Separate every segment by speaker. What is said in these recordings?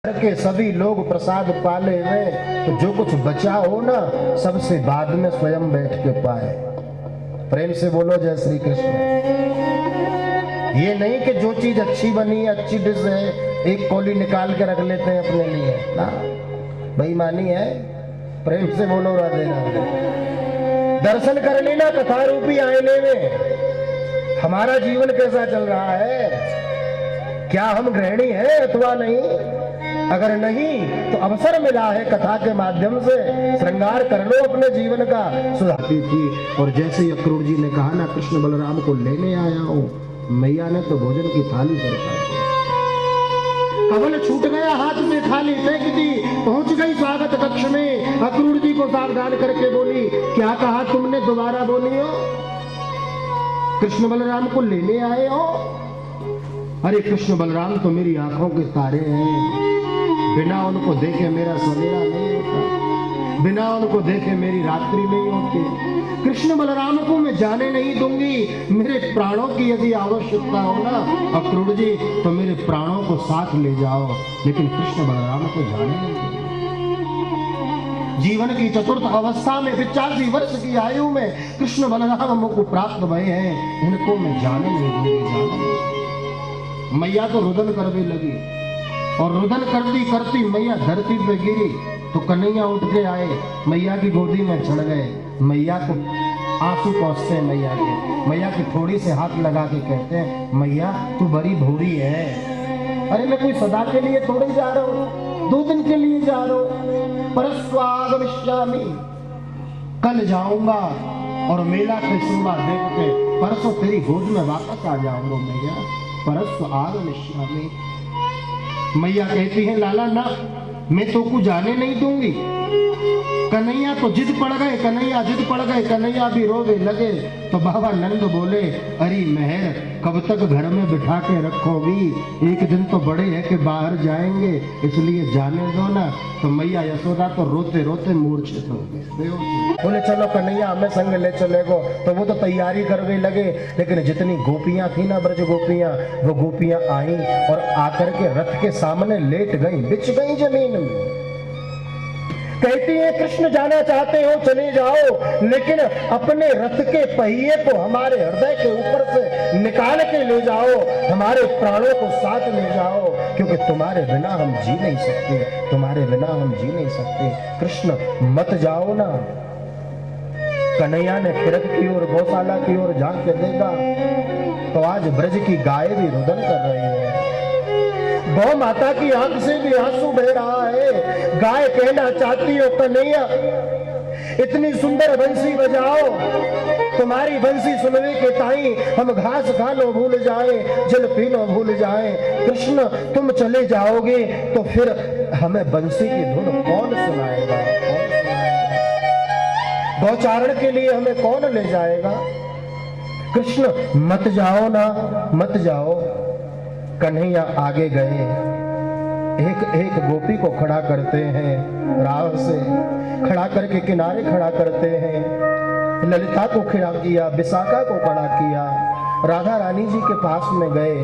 Speaker 1: के सभी लोग प्रसाद पाले हुए, तो जो कुछ बचा हो ना सबसे बाद में स्वयं बैठ के पाए। प्रेम से बोलो जय श्री कृष्ण। ये नहीं कि जो चीज अच्छी बनी है, अच्छी डिश है, एक कौली निकाल के रख लेते हैं अपने लिए ना, बेईमानी है। प्रेम से बोलो राधे राधे। दर्शन कर लेना कथा रूपी आईने में, हमारा जीवन कैसा चल रहा है, क्या हम गृहिणी हैं अथवा नहीं। अगर नहीं तो अवसर मिला है कथा के माध्यम से श्रृंगार कर लो अपने जीवन का। सुधारती थी और जैसे ही अक्रूर जी ने कहा ना कृष्ण बलराम को लेने आया हूं, मैया ने तो भोजन की थाली सरका दी, कमल छूट गया हाथ से, थाली फेंक दी, पहुंच गई स्वागत कक्ष में। अक्रूर जी को सावधान करके बोली, क्या कहा तुमने, दोबारा बोलियो। कृष्ण बलराम को लेने आए हो? अरे कृष्ण बलराम तो मेरी आंखों के तारे हैं, बिना उनको देखे मेरा सवेरा नहीं होता, बिना उनको देखे मेरी रात्रि नहीं होती। कृष्ण बलराम को मैं जाने नहीं दूंगी, मेरे प्राणों की यदि आवश्यकता हो ना अक्रूर जी तो मेरे प्राणों को साथ ले जाओ, लेकिन कृष्ण बलराम को जाने नहीं दूंगी। जीवन की चतुर्थ अवस्था में 85 वर्ष की आयु में कृष्ण बलराम मुझको प्राप्त भय हैं, इनको मैं जाने नहीं दूंगी, जाने। मैया तो रुदन करने लगी और रुदन करती करती मैया धरती पे गिरी तो कन्हैया उठ के आए, मैया की गोदी में चढ़ गए। मैया को आंसू पहुंचते हैं मैया के, मैया की थोड़ी से हाथ लगा के कहते हैं, मैया तू बड़ी भूरी है। अरे मैं कोई सदा के लिए थोड़ी जा रहा हूँ, 2 दिन के लिए जा रहा हूँ। परस्वागमिष्यामि, कल जाऊंगा और मेला कृष्णा देख के परसों तेरी गोद में वापस आ जाऊंगा मैया। परस्वागमिष्यामि। मैया कहती है, लाला ना मैं तो को जाने नहीं दूंगी। कन्हैया तो जिद पड़ गए, कन्हैया जिद पड़ गए, कन्हैया भी रोवे लगे। तो बाबा नंद बोले, अरे मेहर कब तक घर में बिठा के रखोगी, एक दिन तो बड़े है कि बाहर जाएंगे, इसलिए जाने दो ना। तो मैया यशोदा तो रोते रोते मूर्छित हो गए। बोले चलो कन्हैया हमें संग ले चलेगो, तो वो तो तैयारी करने लगे। लेकिन जितनी गोपियां थी ना ब्रज गोपियां, वो गोपियां आई और आकर के रथ के सामने लेट गई, बिछ गई जमीन में। कहती है, कृष्ण जाना चाहते हो चले जाओ, लेकिन अपने रथ के पहिए को हमारे हृदय के ऊपर से निकाल के ले जाओ, हमारे प्राणों को साथ ले जाओ, क्योंकि तुम्हारे बिना हम जी नहीं सकते, तुम्हारे बिना हम जी नहीं सकते। कृष्ण मत जाओ ना। कन्हैया ने फिरक की ओर, गौशाला की ओर झांक के देखा तो आज ब्रज की गाय भी रुदन कर रही है। गौ माता की आंख से भी आंसू बह रहा है। गाय कहना चाहती हो, कन्हैया इतनी सुंदर बंसी बजाओ, तुम्हारी बंसी सुनने के ताई हम घास खानो भूल जाए, जल पीनो भूल जाए। कृष्ण तुम चले जाओगे तो फिर हमें बंसी की धुन कौन सुनाएगा, गौचारण के लिए हमें कौन ले जाएगा। कृष्ण मत जाओ ना, मत जाओ। कन्हैया आगे गए, एक एक गोपी को खड़ा करते हैं, राह से खड़ा करके किनारे खड़ा करते हैं। ललिता को खड़ा किया, विशाखा को खड़ा किया, राधा रानी जी के पास में गए।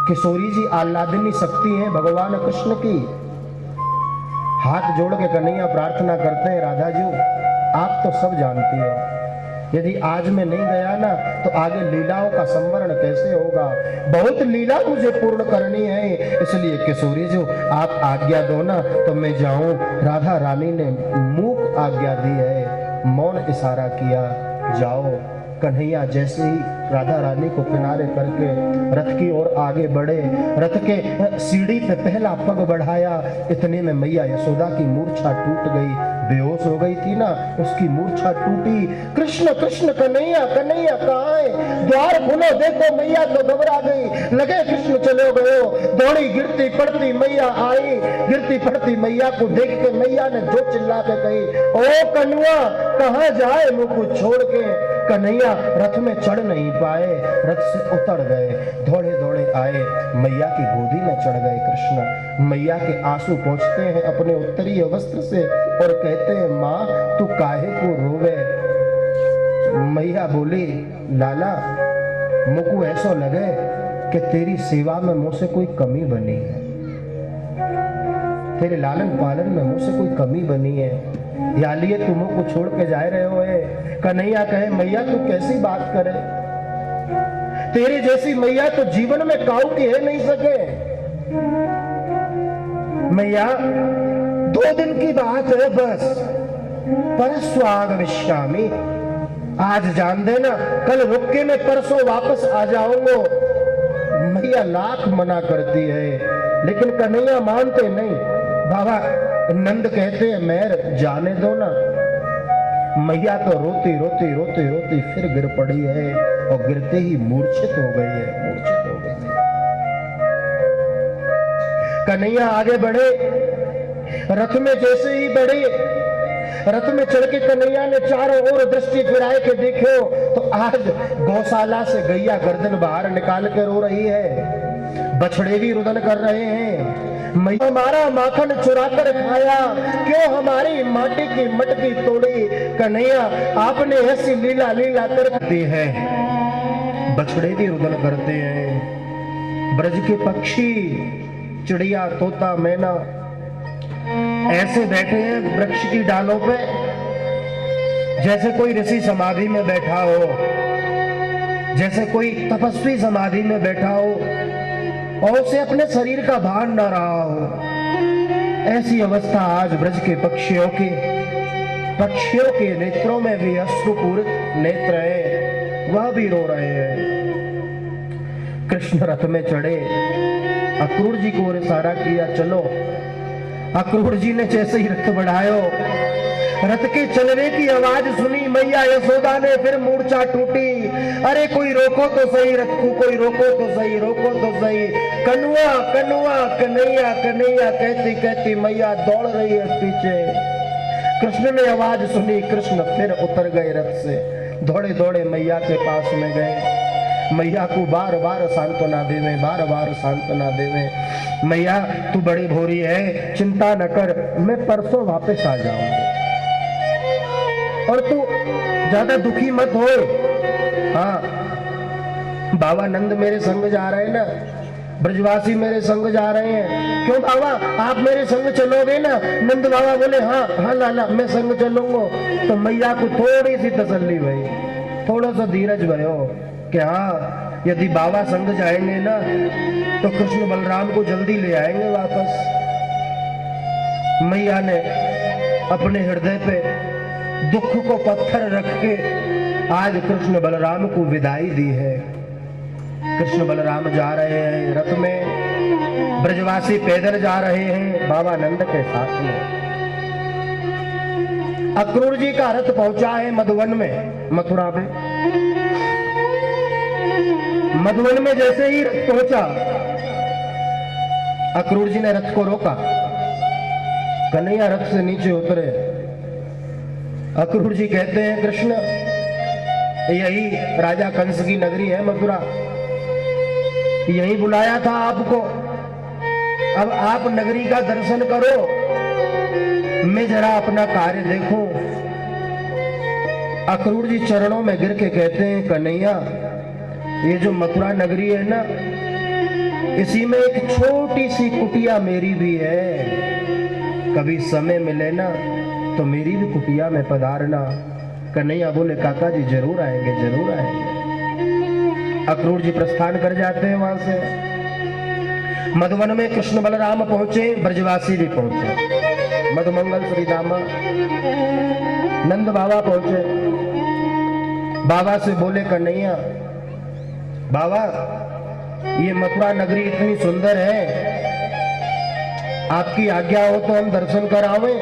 Speaker 1: किशोरी जी आह्लादिनी शक्ति है भगवान कृष्ण की। हाथ जोड़ के कन्हैया प्रार्थना करते हैं, राधा जी आप तो सब जानती हो, यदि आज मैं नहीं गया ना तो आगे लीलाओं का संवरण कैसे होगा। बहुत लीला मुझे पूर्ण करनी है, इसलिए किशोरी जी आप आज्ञा दो ना तो मैं जाऊं। राधा रानी ने मूक आज्ञा दी है, मौन इशारा किया, जाओ। कन्हैया जैसे ही राधा रानी को किनारे करके रथ की ओर आगे बढ़े, रथ के सीढ़ी पे पहला पग बढ़ाया, इतने में मैया यशोदा की मूर्छा टूट गई, बेहोश हो गई थी ना, उसकी मूर्छा टूटी। कृष्ण कृष्ण कन्हैया, कन्हैया कहाँ है, द्वार खोलो देखो। मैया तो घबरा गई, लगे कृष्ण चले गए। दौड़ी गिरती पड़ती मैया आई, गिरती पड़ती मैया को देख के मैया ने जो चिल्ला के कही, ओ कन्हैया कहाँ जाए मुझको छोड़ के। कन्हैया रथ में चढ़ नहीं पाए, रथ से उतर गए, दौड़े दौड़े आए, मैया की गोदी में चढ़ गए कृष्ण। मैया के आंसू पहुंचते हैं अपने उत्तरीय वस्त्र से और कहते हैं, माँ तू काहे को रोवे। मैया बोली, लाला मुझको ऐसा लगे कि तेरी सेवा में मुझसे कोई कमी बनी है। तेरे लालन पालन में मुझसे कोई कमी बनी है, या लिए तुम को छोड़ के जा रहे हो है। कन्हैया कहे मैया तू कैसी बात करे, तेरी जैसी मैया तो जीवन में काऊ की है नहीं सके। मैया 2 दिन की बात है बस, परसों आगमिष्यामि, आज जान देना, कल रुक के मैं परसों वापस आ जाऊंगा। मैया लाख मना करती है, लेकिन कन्हैया मानते नहीं। बाबा नंद कहते हैं मेर जाने दो ना। मैया तो रोती रोती रोती रोती फिर गिर पड़ी है, और गिरते ही मूर्छित हो गई है, मूर्छित हो गई है। कन्हैया आगे बढ़े, रथ में जैसे ही बढ़े, रथ में चढ़ के कन्हैया ने चारों ओर दृष्टि फिराए के देखो तो आज गौशाला से गैया गर्दन बाहर निकाल के रो रही है, बछड़े भी रुदन कर रहे हैं। मैया हमारा माखन चुरा कर खाया, क्यों हमारी माटी की मटकी तोड़ी। कन्हैया आपने ऐसी लीला लीला करती है, बछड़े भी रुदन करते हैं। ब्रज के पक्षी चिड़िया तोता मैना ऐसे बैठे हैं वृक्ष की डालों पे, जैसे कोई ऋषि समाधि में बैठा हो, जैसे कोई तपस्वी समाधि में बैठा हो और उसे अपने शरीर का भान न रहा हो। ऐसी अवस्था आज ब्रज के पक्षियों के नेत्रों में भी अश्रुपूरित नेत्र है, वह भी रो रहे हैं। कृष्ण रथ में चढ़े, अक्रूर जी को इशारा किया चलो। अक्रूर जी ने जैसे ही रथ बढ़ायो, रथ के चलने की आवाज सुनी, मैया यशोदा ने फिर मूर्छा टूटी। अरे कोई रोको तो सही रथ को, कोई रोको तो सही, रोको तो सही। कन्हुआ कन्हुआ कन्हैया कन्हैया कहती कहती मैया दौड़ रही है पीछे। कृष्ण ने आवाज सुनी, कृष्ण फिर उतर गए रथ से, दौड़े दौड़े मैया के पास में गए। मैया को बार बार सांत्वना देवे, बार बार सांत्वना देवे। मैया तू बड़ी भोरी है, चिंता न कर, मैं परसों वापस आ जाऊंगी, और तू ज्यादा दुखी मत हो। हाँ बाबा नंद मेरे संग जा रहे हैं ना, ब्रजवासी मेरे संग जा रहे हैं। क्यों बाबा आप मेरे संग चलोगे ना? नंद बाबा बोले हाँ हाँ लाला मैं संग चलूंगा। तो मैया को थोड़ी सी तसल्ली भई, थोड़ा सा धीरज भयो कि हाँ यदि बाबा संग जाएंगे ना तो कृष्ण बलराम को जल्दी ले आएंगे वापस। मैया ने अपने हृदय पे दुख को पत्थर रख के आज कृष्ण बलराम को विदाई दी है। कृष्ण बलराम जा रहे हैं रथ में, ब्रजवासी पैदल जा रहे हैं बाबा नंद के साथ में। अक्रूर जी का रथ पहुंचा है मधुवन में, मथुरा में। मधुवन में जैसे ही रथ पहुंचा, अक्रूर जी ने रथ को रोका। कन्हैया रथ से नीचे उतरे। अक्रूर जी कहते हैं कृष्ण यही राजा कंस की नगरी है मथुरा, यही बुलाया था आपको, अब आप नगरी का दर्शन करो, मैं जरा अपना कार्य देखूं। अक्रूर जी चरणों में गिर के कहते हैं कन्हैया ये जो मथुरा नगरी है ना, इसी में एक छोटी सी कुटिया मेरी भी है, कभी समय मिले ना तो मेरी भी कुटिया में पधारना। कन्हैया बोले काका जी जरूर आएंगे, जरूर आएंगे। अक्रूर जी प्रस्थान कर जाते हैं वहां से। मधुवन में कृष्ण बलराम पहुंचे, ब्रजवासी भी पहुंचे, मधुमंगल श्री दामा नंद बाबा पहुंचे। बाबा से बोले कन्हैया बाबा ये मथुरा नगरी इतनी सुंदर है, आपकी आज्ञा हो तो हम दर्शन करावे।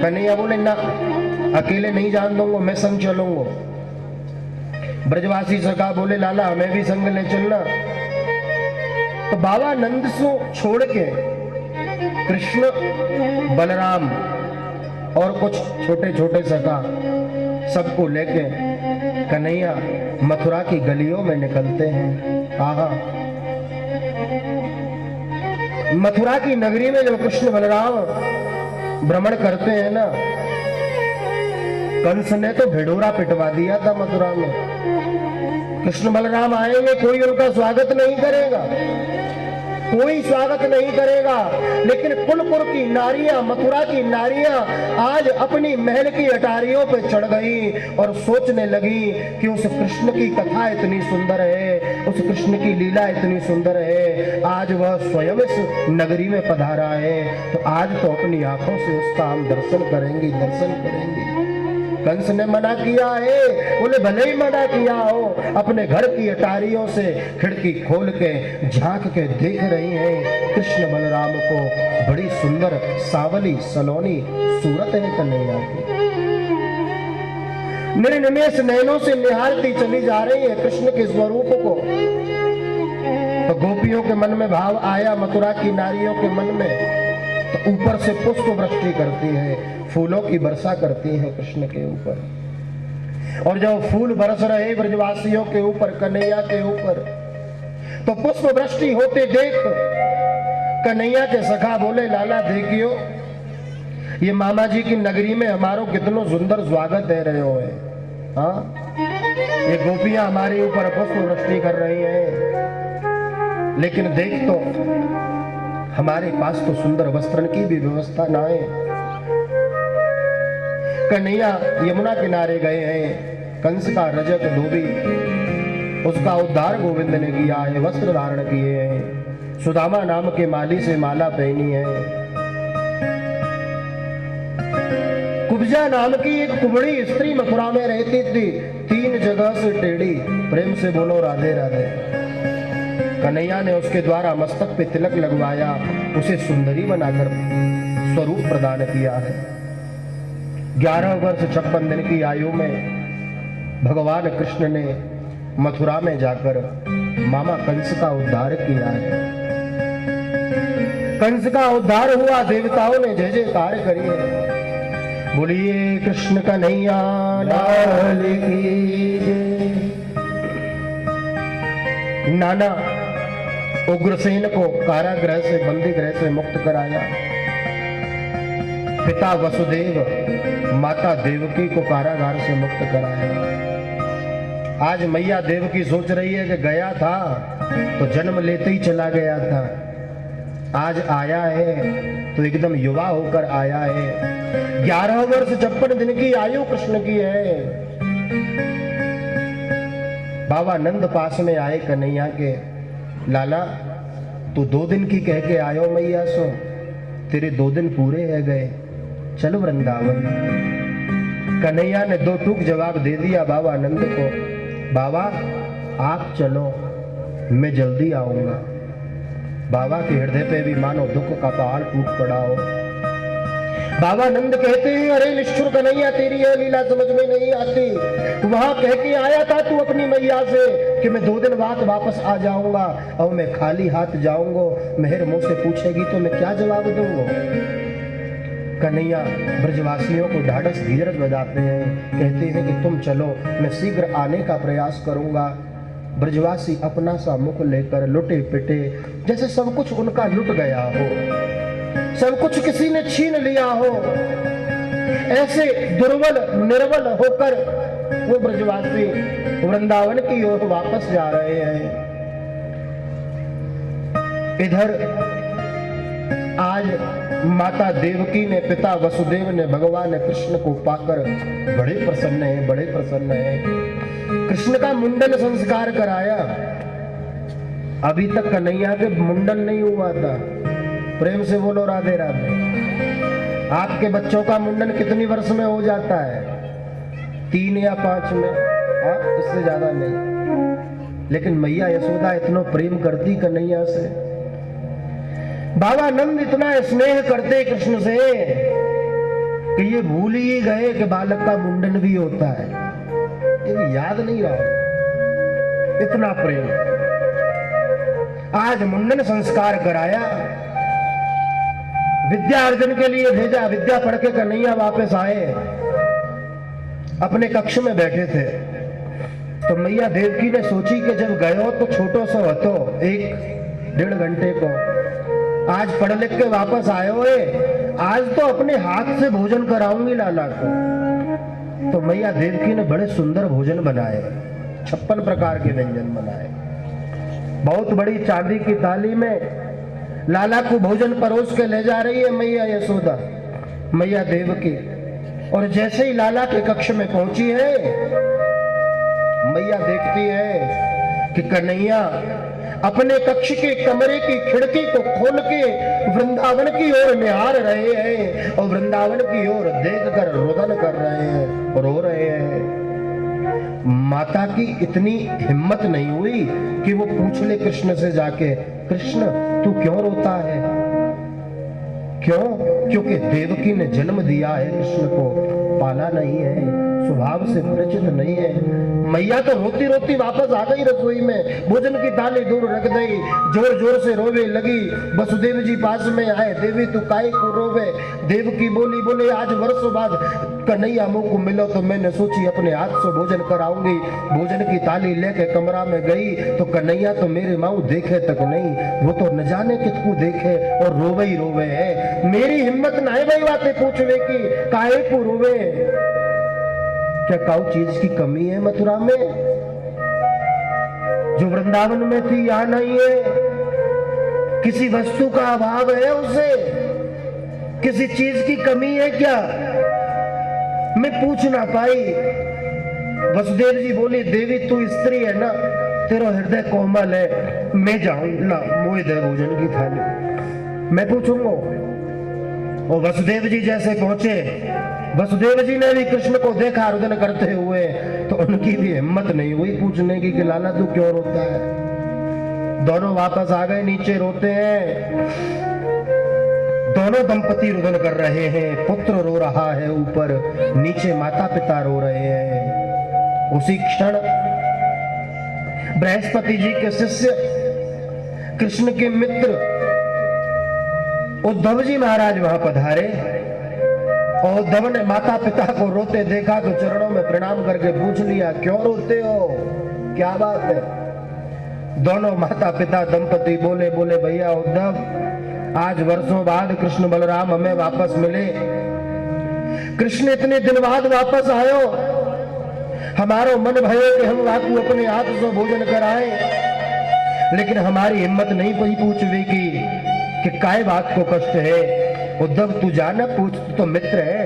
Speaker 1: कन्हैया बोले ना अकेले नहीं जान दूंगा, मैं संग चलूंगा। ब्रजवासी सरकार बोले लाला हमें भी संग ले चलना। तो बाबा नंद को छोड़ के कृष्ण बलराम और कुछ छोटे छोटे सखा सबको लेके कन्हैया मथुरा की गलियों में निकलते हैं। आहा मथुरा की नगरी में जब कृष्ण बलराम भ्रमण करते हैं ना, कंस ने तो भिडोरा पिटवा दिया था मथुरा में। कृष्ण बलराम आएंगे कोई उनका स्वागत नहीं करेगा। कोई स्वागत नहीं करेगा। लेकिन कुलपुर की नारियां, मथुरा की नारियां आज अपनी महल की अटारियों पर चढ़ गई और सोचने लगी कि उस कृष्ण की कथा इतनी सुंदर है, उस कृष्ण की लीला इतनी सुंदर है, आज वह स्वयं इस नगरी में पधारा है, तो आज तो अपनी आंखों से उसका हम दर्शन करेंगे, दर्शन करेंगे। कंस ने मना किया है, बोले भले ही मना किया हो, अपने घर की अटारियों से खिड़की खोल के झांक के देख रही हैं कृष्ण बलराम को, बड़ी सुंदर सावली सलोनी सूरत है कन्हैया की। निर्निमेष नैनों से निहारती चली जा रही है कृष्ण के स्वरूप को। तो गोपियों के मन में भाव आया, मथुरा की नारियों के मन में, तो ऊपर से पुष्प वृष्टि करती है, फूलों की वर्षा करती है कृष्ण के ऊपर। और जब फूल बरस रहे ब्रजवासियों के ऊपर, कन्हैया के ऊपर, तो पुष्प वृष्टि होते देख कन्हैया के सखा बोले, लाला देखियो ये मामा जी की नगरी में हमारो कितनो सुंदर स्वागत दे रहे हो है। हाँ, ये गोपियां हमारे ऊपर पुष्प वृष्टि कर रही हैं, लेकिन देख तो हमारे पास तो सुंदर वस्त्र की भी व्यवस्था ना है। कन्हैया यमुना किनारे गए हैं, कंस का रजक धोबी, उसका उद्धार गोविंद ने किया है, वस्त्र धारण किए हैं, सुदामा नाम के माली से माला पहनी है। कुब्जा नाम की एक कुबड़ी स्त्री मथुरा में रहती थी, 3 जगह से टेढ़ी, प्रेम से बोलो राधे राधे। कन्हैया ने उसके द्वारा मस्तक पे तिलक लगवाया, उसे सुंदरी बनाकर स्वरूप प्रदान किया है। 11 वर्ष 56 दिन की आयु में भगवान कृष्ण ने मथुरा में जाकर मामा कंस का उद्धार किया है। कंस का उद्धार हुआ, देवताओं ने जय जयकार करी है। बोलिए कृष्ण कन्हैया लाल की जय। नाना उग्रसेन को कारागृह से, बंदी गृह से मुक्त कराया। पिता वसुदेव, माता देवकी को कारागार से मुक्त कराया। आज मैया देवकी सोच रही है कि गया था तो जन्म लेते ही चला गया था, आज आया है तो एकदम युवा होकर आया है। 11 वर्ष 56 दिन की आयु कृष्ण की है। बाबा नंद पास में आए कन्हैया के, लाला तू 2 दिन की कह के आयो मैया सो, तेरे 2 दिन पूरे है गए, चलो वृंदावन। कन्हैया ने 2 टूक जवाब दे दिया बाबा नंद को, बाबा आप चलो मैं जल्दी आऊंगा। बाबा के हृदय पे भी मानो दुख का पहाड़ टूट पड़ा हो। बाबा नंद कहते हैं, अरे निष्ठुर कन्हैया तेरी यह लीला समझ में नहीं आती। वहां कह के आया था तू अपनी मैया से कि मैं 2 दिन बाद वापस आ जाऊंगा, और मैं खाली हाथ जाऊंगा, मेहर मुंह से पूछेगी तो मैं क्या जवाब दूंगा। कन्हैया ब्रजवासियों को ढाढ़स धीरज बजाते हैं, कहते हैं कि तुम चलो मैं शीघ्र आने का प्रयास करूंगा। ब्रजवासी अपना सा मुख लेकर लुटे पिटे, जैसे सब कुछ उनका लुट गया हो, सब कुछ किसी ने छीन लिया हो, ऐसे दुर्बल निर्बल होकर वो ब्रजवासी वृंदावन की ओर वापस जा रहे हैं। इधर आज माता देवकी ने, पिता वसुदेव ने भगवान कृष्ण को पाकर बड़े प्रसन्न हैं, बड़े प्रसन्न हैं। कृष्ण का मुंडन संस्कार कराया। अभी तक कन्हैया के मुंडन नहीं हुआ था। प्रेम से बोलो राधे राधे। आपके बच्चों का मुंडन कितनी वर्ष में हो जाता है? 3 या 5 में, इससे ज्यादा नहीं। लेकिन मैया यशोदा इतना प्रेम करती कन्हैया से, बाबा नंद इतना स्नेह करते कृष्ण से कि ये भूल ही गए कि बालक का मुंडन भी होता है। ये याद नहीं रहा, इतना प्रेम। आज मुंडन संस्कार कराया, विद्या अर्जन के लिए भेजा। विद्या पढ़ के कन्हैया वापस आए, अपने कक्ष में बैठे थे। तो मैया देवकी ने सोची कि जब गए हो तो छोटो सो हतो, 1-1.5 घंटे को, आज पढ़ लिख के वापस आए हो, आज तो अपने हाथ से भोजन कराऊंगी लाला को। तो मैया देवकी ने बड़े सुंदर भोजन बनाए, 56 प्रकार के व्यंजन बनाए। बहुत बड़ी चांदी की थाली में लाला को भोजन परोस के ले जा रही है मैया यशोदा, मैया देवकी। और जैसे ही लाला के कक्ष में पहुंची है, मैया देखती है कि कन्हैया अपने कक्ष के कमरे की खिड़की को खोल के वृंदावन की ओर निहार रहे हैं और वृंदावन की ओर देखकर रुदन कर रहे हैं और रो रहे हैं। माता की इतनी हिम्मत नहीं हुई कि वो पूछ ले कृष्ण से जाके, कृष्ण तू क्यों रोता है? क्यों? क्योंकि देवकी ने जन्म दिया है कृष्ण को, पाला नहीं है, स्वभाव से परिचित नहीं है। मैया तो रोती रोती वापस आ गई रसोई में, भोजन की थाली दूर रख दी, जोर जोर से रोवे लगी। वसुदेव जी पास में आए, देवी तू काहे को रोवे? देवकी बोली, बोले आज वर्षों बाद कन्हैया मुझ को मिलो तो मैंने सोची अपने हाथ से भोजन कराऊंगी। भोजन की थाली लेके कमरा में गई तो कन्हैया तो मेरे माऊ देखे तक नहीं, वो तो न जाने कितकू देखे और रोवे ही रोवे है। मेरी हिम्मत नहीं भाई बातें पूछवे की काहे को रोवे? क्या काऊ चीज की कमी है मथुरा में जो वृंदावन में थी यहां नहीं है? किसी वस्तु का अभाव है उसे? किसी चीज की कमी है क्या? मैं पूछ ना पाई। वसुदेव जी बोली, देवी तू स्त्री है ना, तेरा हृदय कोमल है, मैं जाऊंगा मोह दे भोजन की थाली, मैं पूछूंगा। और वसुदेव जी जैसे पहुंचे, वसुदेव जी ने भी कृष्ण को देखा रुदन करते हुए, तो उनकी भी हिम्मत नहीं हुई पूछने की कि लाला तू क्यों रोता है। दोनों वापस आ गए, नीचे रोते हैं। दोनों दंपति रुदन कर रहे हैं, पुत्र रो रहा है ऊपर, नीचे माता पिता रो रहे हैं। उसी क्षण बृहस्पति जी के शिष्य, कृष्ण के मित्र उद्धव जी महाराज वहां पधारे और उद्धव ने माता पिता को रोते देखा तो चरणों में प्रणाम करके पूछ लिया, क्यों रोते हो, क्या बात है? दोनों माता पिता दंपति बोले, बोले भैया उद्धव, आज वर्षों बाद कृष्ण बलराम हमें वापस मिले। कृष्ण इतने दिन बाद वापस आयो, हमारो मन भयो कि हम वाकू अपने हाथ से भोजन कराएं, लेकिन हमारी हिम्मत नहीं पड़ी पूछने की कि काय बात को कष्ट है। उद्धव तू जाना, पूछ, तू तो मित्र है,